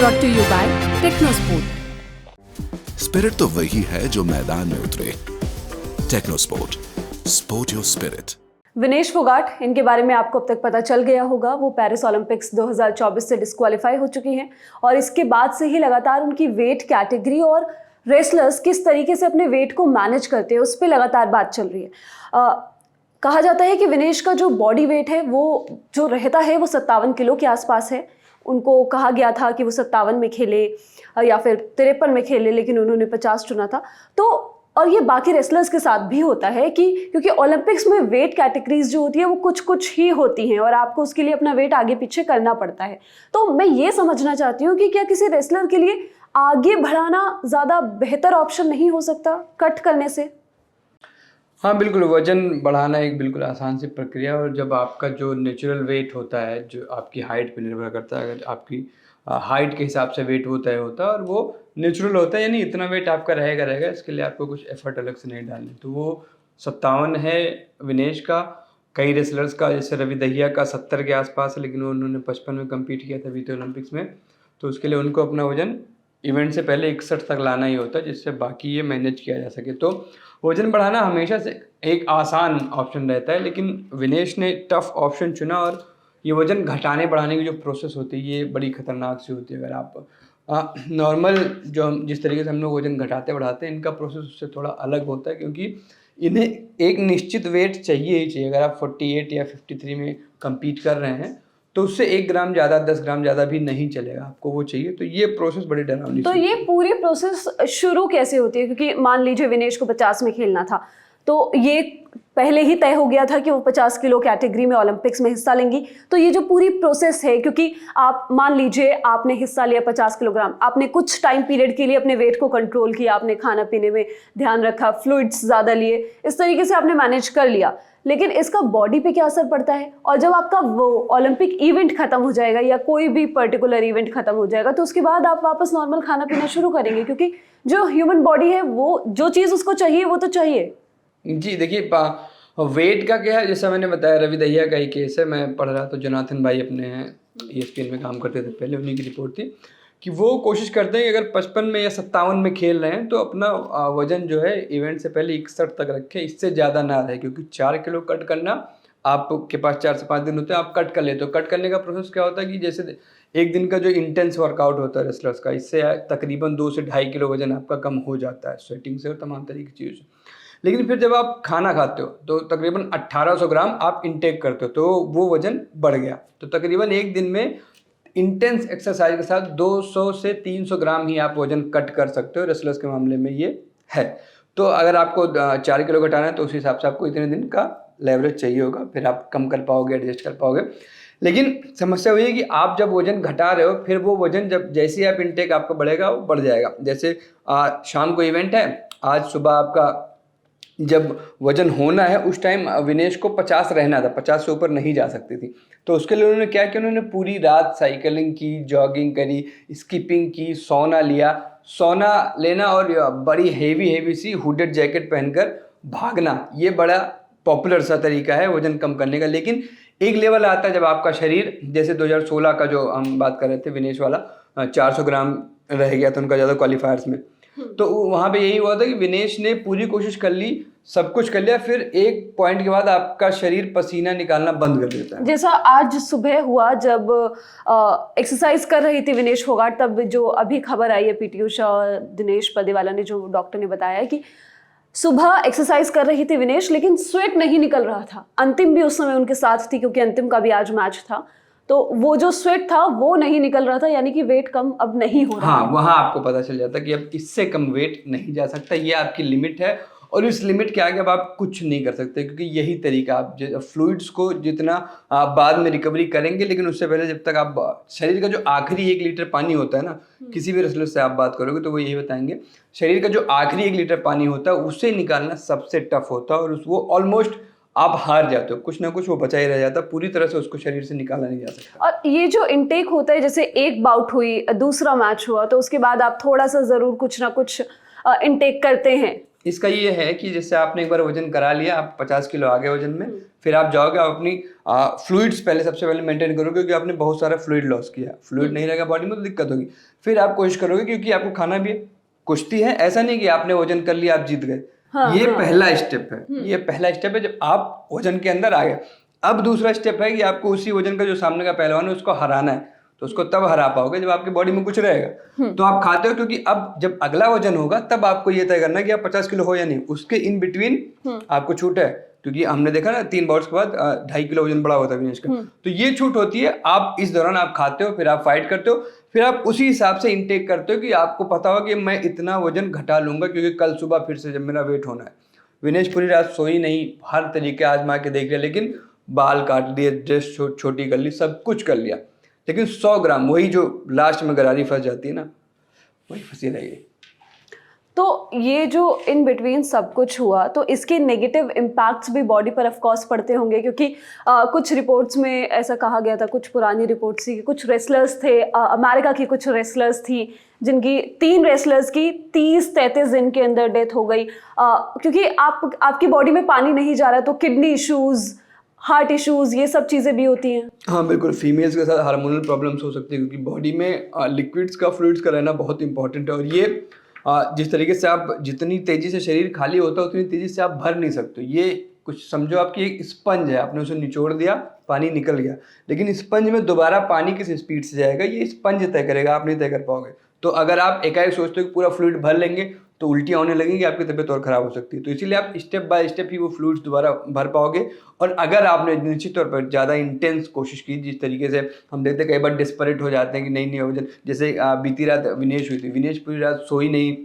brought to you by Technosport. Spirit तो वही है जो मैदान में उतरे। Technosport, sport your spirit. Vinesh Phogat, इनके बारे में आपको अब तक पता चल गया होगा। वो पेरिस ओलंपिक्स 2024 से डिस्क्वालीफाई हो चुकी हैं और इसके बाद से ही लगातार उनकी वेट कैटेगरी और रेसलर्स किस तरीके से अपने वेट को मैनेज करते हैं उस पर लगातार बात चल रही है। कहा जाता है कि विनेश का जो बॉडी वेट है वो जो रहता है वो 57 किलो के आसपास है। उनको कहा गया था कि वो 57 में खेले या फिर 53 में खेले, लेकिन उन्होंने 50 चुना था। तो और ये बाकी रेसलर्स के साथ भी होता है कि क्योंकि ओलंपिक्स में वेट कैटेगरीज जो होती है वो कुछ कुछ ही होती हैं और आपको उसके लिए अपना वेट आगे पीछे करना पड़ता है। तो मैं ये समझना चाहती हूँ कि क्या किसी रेसलर के लिए आगे बढ़ाना ज़्यादा बेहतर ऑप्शन नहीं हो सकता कट करने से? हाँ बिल्कुल, वजन बढ़ाना एक बिल्कुल आसान सी प्रक्रिया। और जब आपका जो नेचुरल वेट होता है जो आपकी हाइट पे निर्भर करता है, अगर आपकी हाइट के हिसाब से वेट वो तय होता है और वो नेचुरल होता है, यानी इतना वेट आपका रहेगा, इसके लिए आपको कुछ एफर्ट अलग से नहीं डालने। तो वो 57 है विनेश का। कई रेसलर्स का जैसे रवि दहिया का 70 के आसपास है, लेकिन उन्होंने 55 में कम्पीट किया था बीते ओलंपिक्स में। तो उसके लिए उनको अपना वजन इवेंट से पहले 61 तक लाना ही होता है, जिससे बाकी ये मैनेज किया जा सके। तो वजन बढ़ाना हमेशा से एक आसान ऑप्शन रहता है, लेकिन विनेश ने टफ ऑप्शन चुना और ये वजन घटाने बढ़ाने की जो प्रोसेस होती है ये बड़ी खतरनाक सी होती है। अगर आप नॉर्मल जो हम जिस तरीके से हम लोग वजन घटाते बढ़ाते हैं, इनका प्रोसेस उससे थोड़ा अलग होता है, क्योंकि इन्हें एक निश्चित वेट चाहिए ही चाहिए। अगर आप 48 या 53 में कम्पीट कर रहे हैं तो उससे 1 ग्राम ज़्यादा 10 ग्राम ज़्यादा भी नहीं चलेगा, आपको वो चाहिए। तो ये प्रोसेस बड़ी डरावनी। तो ये पूरी प्रोसेस शुरू कैसे होती है? क्योंकि मान लीजिए विनेश को 50 में खेलना था, तो ये पहले ही तय हो गया था कि वो 50 किलो कैटेगरी में ओलंपिक्स में हिस्सा लेंगी। तो ये जो पूरी प्रोसेस है, क्योंकि आप मान लीजिए आपने हिस्सा लिया 50 किलोग्राम, आपने कुछ टाइम पीरियड के लिए अपने वेट को कंट्रोल किया, आपने खाना पीने में ध्यान रखा, फ्लूइड्स ज़्यादा लिए, इस तरीके से आपने मैनेज कर लिया, लेकिन इसका बॉडी पे क्या असर पड़ता है? और जब आपका वो ओलंपिक इवेंट खत्म हो जाएगा या कोई भी पर्टिकुलर इवेंट खत्म हो जाएगा, तो उसके बाद आप वापस नॉर्मल खाना पीना शुरू करेंगे, क्योंकि जो ह्यूमन बॉडी है वो जो चीज़ उसको चाहिए वो तो चाहिए। जी देखिए, वेट का क्या है, जैसा मैंने बताया रवि दहिया का ही केस है। मैं पढ़ रहा था, जोनाथन भाई अपने हैं ESPN में काम करते थे पहले, उन्हीं की रिपोर्ट थी कि वो कोशिश करते हैं कि अगर 55 में या 57 में खेल रहे हैं तो अपना वजन जो है इवेंट से पहले 61 तक रखें, इससे ज़्यादा ना रहे। क्योंकि 4 किलो कट करना, आपके पास 4 से 5 दिन होते हैं, आप कट कर लेते हो। कट करने का प्रोसेस क्या होता है कि जैसे एक दिन का जो इंटेंस वर्कआउट होता है रेसलर्स का, इससे तकरीबन 2 से 2.5 किलो वजन आपका कम हो जाता है स्वेटिंग से और तमाम तरीके की चीज़ों से। लेकिन फिर जब आप खाना खाते हो तो तकरीबन 1800 ग्राम आप इंटेक करते हो, तो वो वजन बढ़ गया। तो तकरीबन एक दिन में इंटेंस एक्सरसाइज के साथ 200 से 300 ग्राम ही आप वजन कट कर सकते हो। रेसलर्स के मामले में ये है। तो अगर आपको 4 किलो घटाना है तो उस हिसाब से आपको इतने दिन का लेवरेज चाहिए होगा, फिर आप कम कर पाओगे, एडजस्ट कर पाओगे। लेकिन समस्या वही है कि आप जब वजन घटा रहे हो, फिर वो वजन जब जैसे ही आप इंटेक आपका बढ़ेगा वो बढ़ जाएगा। जैसे शाम को इवेंट है, आज सुबह आपका जब वजन होना है उस टाइम विनेश को 50 रहना था, 50 से ऊपर नहीं जा सकती थी। तो उसके लिए उन्होंने क्या किया, उन्होंने पूरी रात साइकिलिंग की, जॉगिंग करी, स्किपिंग की, सोना लिया। सोना लेना और बड़ी हेवी सी हुडेड जैकेट पहनकर भागना, ये बड़ा पॉपुलर सा तरीका है वजन कम करने का। लेकिन एक लेवल आता है जब आपका शरीर, जैसे 2016 का जो हम बात कर रहे थे विनेश वाला, 400 ग्राम रह गया था उनका ज़्यादा क्वालिफायर्स में। तो वहाँ पे यही हुआ था कि विनेश ने पूरी कोशिश कर ली, सब कुछ कर लिया, फिर एक पॉइंट के बाद आपका शरीर पसीना निकालना बंद कर देता है। जैसा आज सुबह हुआ जब एक्सरसाइज कर रही थी विनेश फोगाट, तब जो अभी खबर आई है पीटी उषा और दिनेश पदेवाला ने, जो डॉक्टर ने बताया कि सुबह एक्सरसाइज कर रही थी विनेश, लेकिन स्वेट नहीं निकल रहा था। अंतिम भी उस समय उनके साथ थी, क्योंकि अंतिम का भी आज मैच था। तो वो जो स्वेट था वो नहीं निकल रहा था, यानी कि वेट कम अब नहीं हो रहा। हाँ, वहाँ आपको पता चल जाता कि अब इससे कम वेट नहीं जा सकता, ये आपकी लिमिट है और इस लिमिट के आगे अब आप कुछ नहीं कर सकते। क्योंकि यही तरीका, आप फ्लूइड्स को जितना बाद में रिकवरी करेंगे, लेकिन उससे पहले जब तक आप शरीर का जो आखिरी 1 लीटर पानी होता है ना, किसी भी रेसलर से आप बात करोगे तो वो यही बताएंगे, शरीर का जो आखिरी 1 लीटर पानी होता है उसे निकालना सबसे टफ होता है। और वो ऑलमोस्ट आप हार जाते हो, कुछ ना कुछ वो बचा ही रह जाता, पूरी तरह से उसको शरीर से निकाला नहीं जा सकता। और ये जो इनटेक होता है, जैसे एक बाउट हुई, दूसरा मैच हुआ, तो उसके बाद आप थोड़ा सा जरूर कुछ ना कुछ इनटेक करते हैं, इसका ये है कि जैसे आपने एक बार वजन करा लिया, आप 50 किलो आ गए वजन में, फिर आप जाओगे, आप अपनी फ्लूइड्स पहले सबसे पहले मेंटेन करोगे, क्योंकि आपने बहुत सारा फ्लूइड लॉस किया। फ्लूइड नहीं रहेगा बॉडी में तो दिक्कत होगी। फिर आप कोशिश करोगे, क्योंकि आपको खाना भी है, कुश्ती है, ऐसा नहीं कि आपने वजन कर लिया आप जीत गए। ये पहला स्टेप है, ये पहला स्टेप है जब आप वजन के अंदर आ गए। अब दूसरा स्टेप है कि आपको उसी वजन का जो सामने का पहलवान है उसको हराना है। तो उसको तब हरा पाओगे जब आपकी बॉडी में कुछ रहेगा। तो आप खाते हो, क्योंकि अब जब अगला वजन होगा तब आपको ये तय करना है कि आप 50 किलो हो या नहीं। उसके इन बिटवीन आपको छूट है, क्योंकि हमने देखा ना 3 बाउट्स के बाद 2.5 किलो वजन बढ़ा होता है विनेश का। तो ये छूट होती है। आप इस दौरान आप खाते हो, फिर आप फाइट करते हो, फिर आप उसी हिसाब से इनटेक करते हो कि आपको पता हो कि मैं इतना वजन घटा लूंगा, क्योंकि कल सुबह फिर से जब मेरा वेट होना है। विनेश पूरी रात सोई नहीं, हर तरीके आजमा के देख लिया, लेकिन बाल काट लिए, ड्रेस छोटी कर ली, सब कुछ कर लिया, लेकिन 100 ग्राम वही जो लास्ट में गरारी फंस जाती है ना, वही फंसी रहेगी। तो ये जो इन बिटवीन सब कुछ हुआ, तो इसके नेगेटिव इम्पैक्ट्स भी बॉडी पर ऑफ कोर्स पड़ते होंगे, क्योंकि कुछ रिपोर्ट्स में ऐसा कहा गया था, कुछ पुरानी रिपोर्ट्स थी, कुछ रेसलर्स थे, अमेरिका की कुछ रेसलर्स थी जिनकी 3 रेसलर्स की 30-33 दिन के अंदर डेथ हो गई, क्योंकि आपकी बॉडी में पानी नहीं जा रहा, तो किडनी इश्यूज, हार्ट इश्यूज, ये सब चीज़ें भी होती हैं। हाँ बिल्कुल, फीमेल्स के साथ हार्मोनल प्रॉब्लम्स हो सकती है, क्योंकि बॉडी में लिक्विड्स का, फ्लूइड्स का रहना बहुत इंपॉर्टेंट है। और ये जिस तरीके से आप, जितनी तेज़ी से शरीर खाली होता है उतनी तेज़ी से आप भर नहीं सकते। ये कुछ समझो आपकी एक स्पंज है, आपने उसे निचोड़ दिया, पानी निकल गया, लेकिन स्पंज में दोबारा पानी किस स्पीड से जाएगा ये स्पंज तय करेगा, आप नहीं तय कर पाओगे। तो अगर आप एकाएक सोचते हो कि पूरा फ्लूइड भर लेंगे तो उल्टियाँ होने लगेंगी, आपकी तबीयत और ख़राब हो सकती है। तो इसीलिए आप स्टेप बाय स्टेप ही वो फ्लूइड्स दोबारा भर पाओगे। और अगर आपने निश्चित तौर पर ज़्यादा इंटेंस कोशिश की, जिस तरीके से हम देखते हैं कई बार डिस्परेट हो जाते हैं कि नहीं वजन, जैसे बीती रात विनेश हुई थी, विनेश पूरी रात सोई नहीं,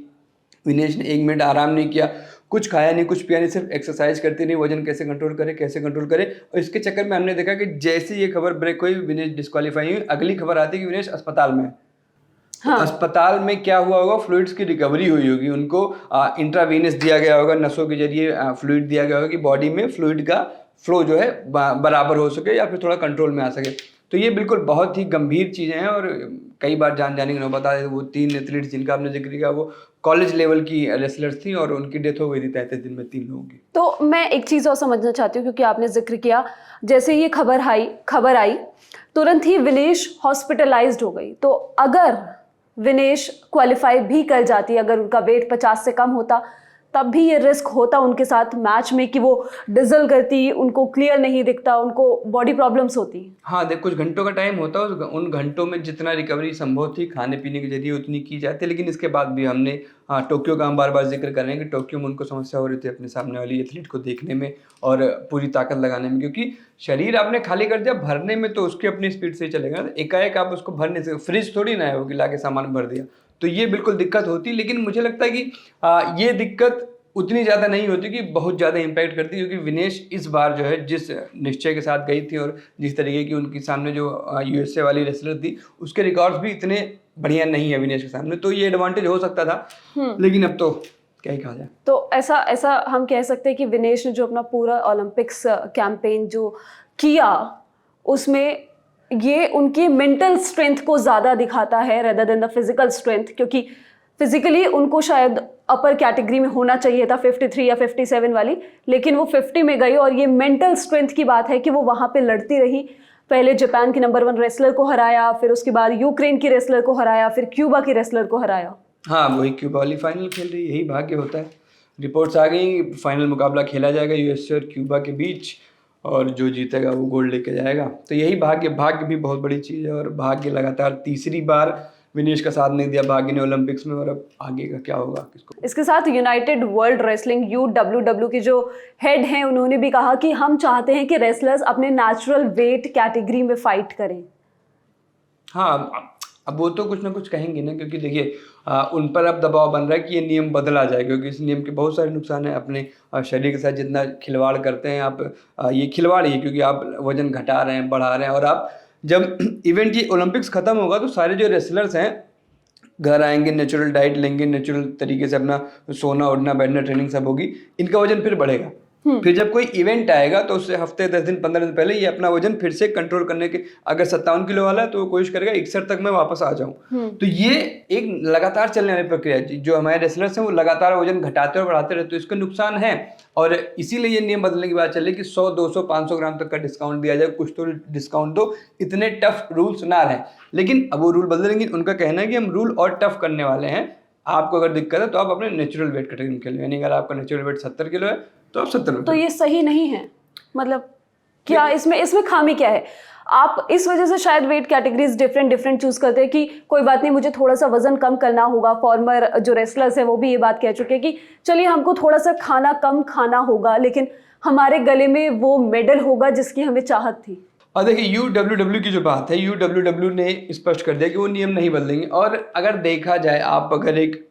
विनेश ने 1 मिनट आराम नहीं किया, कुछ खाया नहीं, कुछ पिया नहीं, सिर्फ एक्सरसाइज करती नहीं, वजन कैसे कंट्रोल करे। और इसके चक्कर में हमने देखा कि जैसे ये खबर ब्रेक हुई, विनेश डिस्क्वालीफाई हुई, अगली खबर आती है कि विनेश अस्पताल में। हाँ। अस्पताल में क्या हुआ होगा, फ्लूइड्स की रिकवरी हुई होगी, उनको इंट्रावीनस दिया गया होगा, नसों के जरिए फ्लूइड दिया गया होगा कि बॉडी में फ्लूइड का फ्लो जो है बराबर हो सके या फिर थोड़ा कंट्रोल में आ सके। तो ये बिल्कुल बहुत ही गंभीर चीज़ें हैं, और कई बार जान जाने की नौबत आती है। वो 3 एथलीट्स जिनका आपने जिक्र किया, वो कॉलेज लेवल की रेसलर्स थी और उनकी डेथ हो गई थी 33 दिन में 3 लोगों की। तो मैं एक चीज़ और समझना चाहती हूँ, क्योंकि आपने जिक्र किया, जैसे ये खबर आई तुरंत ही विनेश हॉस्पिटलाइज्ड हो गई। तो अगर विनेश क्वालिफाई भी कर जाती, अगर उनका वेट 50 से कम होता, तब भी ये रिस्क होता उनके साथ मैच में कि वो डिजल करती, उनको क्लियर नहीं दिखता, उनको बॉडी प्रॉब्लम्स होती। हाँ देख, कुछ घंटों का टाइम होता है, उन घंटों में जितना रिकवरी संभव थी खाने पीने के जरिए उतनी की जाती है। लेकिन इसके बाद भी हमने टोक्यो का हम बार बार जिक्र कर रहे हैं कि टोक्यो में उनको समस्या हो रही थी अपने सामने वाली एथलीट को देखने में और पूरी ताकत लगाने में, क्योंकि शरीर आपने खाली कर दिया, भरने में तो उसकी अपनी स्पीड से ही चलेगा ना, एकाएक आप उसको भर नहीं सकते, फ्रिज थोड़ी ना है वो कि लाके सामान भर दिया। तो ये बिल्कुल दिक्कत होती, लेकिन मुझे लगता है कि ये दिक्कत उतनी ज़्यादा नहीं होती कि बहुत ज़्यादा इम्पैक्ट करती, क्योंकि विनेश इस बार जो है जिस निश्चय के साथ गई थी और जिस तरीके की उनके सामने जो यूएसए वाली रेसलर थी, उसके रिकॉर्ड्स भी इतने बढ़िया नहीं है विनेश के सामने, तो ये एडवांटेज हो सकता था, लेकिन अब तो क्या ही कहा जाए। तो ऐसा हम कह सकते हैं कि विनेश ने जो अपना पूरा ओलंपिक्स कैंपेन जो किया, उसमें ये उनकी मेंटल स्ट्रेंथ को ज़्यादा दिखाता है rather than the physical strength, क्योंकि फिजिकली उनको शायद अपर कैटेगरी में होना चाहिए था 53 या 57 वाली, लेकिन वो 50 में गई। और ये मेंटल स्ट्रेंथ की बात है कि वो वहाँ पे लड़ती रही, पहले जापान की नंबर 1 रेसलर को हराया, फिर उसके बाद यूक्रेन की रेसलर को हराया, फिर क्यूबा की रेसलर को हराया। हाँ, वही क्यूबा वाली फाइनल खेल रही, यही भाग्य होता है। रिपोर्ट्स आ गई, फाइनल मुकाबला खेला जाएगा यूएसए और क्यूबा के बीच, और जो जीतेगा वो गोल्ड लेके जाएगा। तो यही भाग्य भी बहुत बड़ी चीज़ है, और भाग्य लगातार तीसरी बार विनेश का साथ नहीं दिया भाग्य ने ओलंपिक्स में, और अब आगे का क्या होगा किसको। इसके साथ यूनाइटेड वर्ल्ड रेसलिंग UWW के जो हेड हैं, उन्होंने भी कहा कि हम चाहते हैं कि रेसलर्स अपने नेचुरल वेट कैटेगरी में फाइट करें। हाँ, अब वो तो कुछ ना कुछ कहेंगे ना, क्योंकि देखिए उन पर अब दबाव बन रहा है कि ये नियम बदला जाए, क्योंकि इस नियम के बहुत सारे नुकसान हैं। अपने शरीर के साथ जितना खिलवाड़ करते हैं आप, ये खिलवाड़ ही, क्योंकि आप वजन घटा रहे हैं, बढ़ा रहे हैं, और आप जब इवेंट ये ओलंपिक्स खत्म होगा तो सारे जो रेसलर्स हैं घर आएंगे, नेचुरल डाइट लेंगे, नेचुरल तरीके से अपना सोना उठना बैठना ट्रेनिंग सब होगी, इनका वजन फिर बढ़ेगा। फिर जब कोई इवेंट आएगा तो उससे हफ्ते 10 दिन 15 दिन पहले ये अपना वजन फिर से कंट्रोल करने के, अगर 57 किलो वाला है तो वो कोशिश करेगा 61 तक मैं वापस आ जाऊं। तो ये एक लगातार चलने वाली प्रक्रिया है। जो हमारे रेसलर्स हैं वो लगातार वजन घटाते और बढ़ाते रहते, तो इसका नुकसान है। और इसीलिए ये नियम बदलने की बात चल रही है कि 100 200 500 ग्राम तक का डिस्काउंट दिया जाए, कुछ तो डिस्काउंट दो, इतने टफ रूल्स ना रहे। लेकिन अब वो रूल बदलेंगे, उनका कहना है कि हम रूल और टफ करने वाले हैं। आपको अगर दिक्कत है तो आप अपने नेचुरल वेट कैटेगरी में खेलें, यानी अगर आपका नेचुरल वेट 70 किलो है तो आप 70 तो ये सही नहीं है, मतलब क्या इसमें खामी क्या है? आप इस वजह से शायद वेट कैटेगरीज डिफरेंट चूज करते हैं कि कोई बात नहीं, मुझे थोड़ा सा वजन कम करना होगा। फॉर्मर जो रेसलर्स है वो भी ये बात कह चुके हैं कि चलिए हमको थोड़ा सा खाना कम खाना होगा, लेकिन हमारे गले में वो मेडल होगा जिसकी हमें चाहत थी। और देखिए UWW की जो बात है, UWW ने स्पष्ट कर दिया कि वो नियम नहीं बदलेंगे। और अगर देखा जाए, आप अगर एक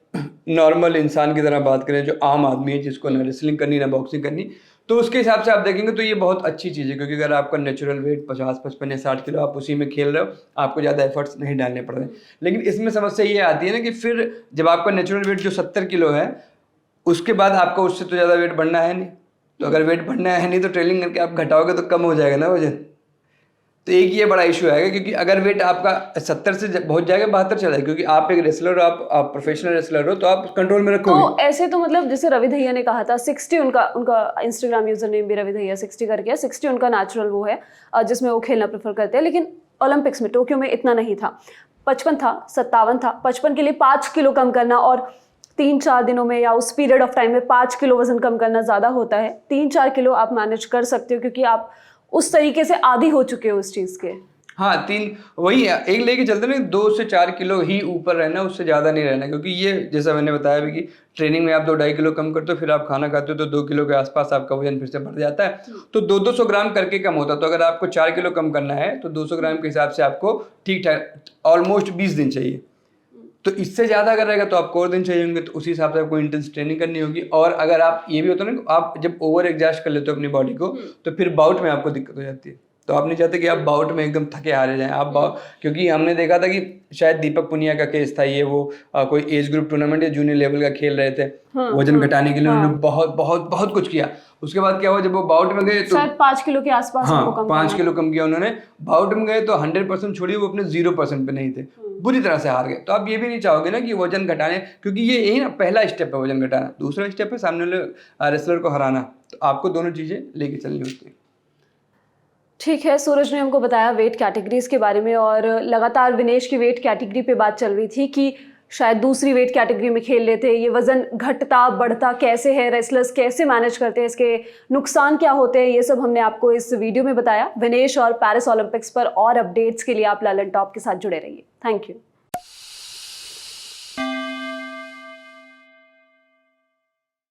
नॉर्मल इंसान की तरह बात करें, जो आम आदमी है जिसको ना रेसलिंग करनी ना बॉक्सिंग करनी, तो उसके हिसाब से आप देखेंगे तो ये बहुत अच्छी चीज़ है। क्योंकि अगर आपका नेचुरल वेट 50 55 या 60 किलो, आप उसी में खेल रहे हो, आपको ज़्यादा एफर्ट्स नहीं डालने पड़ रहे। लेकिन इसमें समस्या ये आती है ना कि फिर जब आपका नेचुरल वेट जो 70 किलो है, उसके बाद आपका उससे तो ज़्यादा वेट बढ़ना है नहीं। तो अगर वेट बढ़ना है नहीं तो ट्रेनिंग करके आप घटाओगे तो कम हो जाएगा ना वजन। तो एक ये बड़ा इशू आएगा, क्योंकि अगर वेट आपका 70 से बहुत जाएगा 72 चला जाएगा, क्योंकि आप एक रेसलर हो, आप प्रोफेशनल रेसलर हो, तो आप कंट्रोल में रखोगे। तो ऐसे तो मतलब जैसे रवि दहिया ने कहा था 60, उनका इंस्टाग्राम यूजर नेम भी रवि दहिया 60 करके है, 60 उनका नेचुरल वो है जिसमें वो खेलना प्रेफर करते हैं। लेकिन ओलंपिक्स में, टोक्यो में इतना नहीं था, 55 था, 57 था। 55 के लिए 5 किलो कम करना और 3-4 दिनों में या उस पीरियड ऑफ टाइम में 5 किलो वजन कम करना ज़्यादा होता है। 3-4 किलो आप मैनेज कर सकते हो क्योंकि आप उस तरीके से आदी हो चुके हो उस चीज़ के। हाँ, 3 वही एक लेके चलते ना, 2 से 4 किलो ही ऊपर रहना, उससे ज़्यादा नहीं रहना। क्योंकि ये जैसा मैंने बताया भी कि ट्रेनिंग में आप 2-2.5 किलो कम करते हो, फिर आप खाना खाते हो तो 2 किलो के आसपास आपका वजन फिर से बढ़ जाता है। तो 200 ग्राम करके कम होता है। तो अगर आपको 4 किलो कम करना है तो 200 ग्राम के हिसाब से आपको ठीक ठाक ऑलमोस्ट 20 दिन चाहिए। तो इससे ज़्यादा अगर रहेगा तो आपको और दिन चाहिए होंगे, तो उसी हिसाब से आपको इंटेंस ट्रेनिंग करनी होगी। और अगर आप ये भी होता है ना, आप जब ओवर एग्जॉस्ट कर लेते हो अपनी बॉडी को, तो फिर बाउट में आपको दिक्कत हो जाती है। तो आप नहीं चाहते कि आप बाउट में एकदम थके हारे जाएं। आप क्योंकि हमने देखा था कि शायद दीपक पुनिया का केस था ये, वो कोई एज ग्रुप टूर्नामेंट या जूनियर लेवल का खेल रहे थे, वजन घटाने के लिए उन्होंने बहुत बहुत बहुत कुछ किया। उसके बाद क्या हुआ, जब वो बाउट में गए तो शायद 5 किलो के आसपास हाँ 5 किलो कम किया उन्होंने। बाउट में गए तो 100% छोड़िए, वो अपने 0% पे नहीं थे, बुरी तरह से हार गए। तो आप ये भी नहीं चाहोगे ना कि वजन घटाने, क्योंकि ये यही ना पहला स्टेप है वजन घटाना, दूसरा स्टेप है सामने वाले रेसलर को हराना। तो आपको दोनों चीज़ें लेके चलनी होती है। ठीक है, सूरज ने हमको बताया वेट कैटेगरीज के बारे में, और लगातार विनेश की वेट कैटेगरी पे बात चल रही थी कि शायद दूसरी वेट कैटेगरी में खेल लेते, ये वजन घटता बढ़ता कैसे है, रेसलर्स कैसे मैनेज करते हैं, इसके नुकसान क्या होते हैं, ये सब हमने आपको इस वीडियो में बताया। विनेश और पेरिस ओलंपिक्स पर और अपडेट्स के लिए आप ललन टॉप के साथ जुड़े रहिए। Thank you.